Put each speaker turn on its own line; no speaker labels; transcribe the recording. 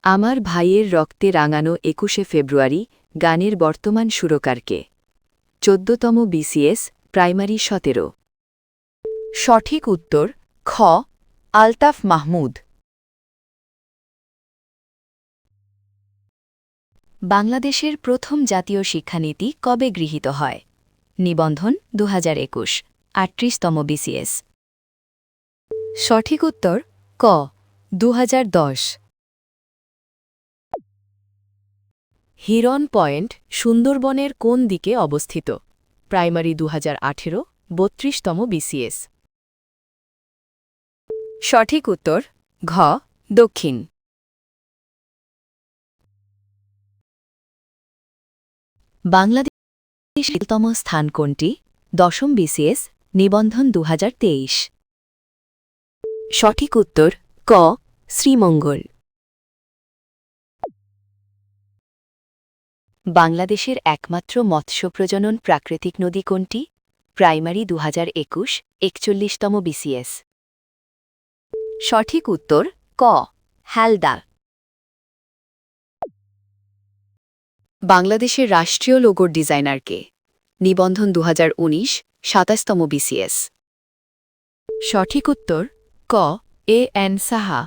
আমার ভাইয়ের রক্তে রাঙানো ২১শে ফেব্রুয়ারি গানের বর্তমান সুরকারকে ১৪তম বিসিএস প্রাইমারি ১৭। সঠিক উত্তর খ আলতাফ মাহমুদ। বাংলাদেশের প্রথম জাতীয় শিক্ষানীতি কবে গৃহীত হয়? নিবন্ধন ২০২১ ৩৮তম বিসিএস। সঠিক উত্তর ক ২০১০। হিরন পয়েন্ট সুন্দরবনের কোন দিকে অবস্থিত? প্রাইমারি ২০১৮ ৩২তম বিসিএস। সঠিক উত্তর ঘ দক্ষিণ। বাংলাদেশের তম স্থান কোনটি? ১০ম বিসিএস নিবন্ধন ২০২৩। সঠিক উত্তর ক শ্রীমঙ্গল। বাংলাদেশের একমাত্র মৎস্য প্রজনন প্রাকৃতিক নদী কোনটি? প্রাইমারি ২০২১ ৪১তম বিসিএস। সঠিক উত্তর ক হালদা। বাংলাদেশের রাষ্ট্রীয় লোগোর ডিজাইনার কে? নিবন্ধন ২০১৯ ২৭তম বিসিএস। সঠিক উত্তর ক এ এন সাহা।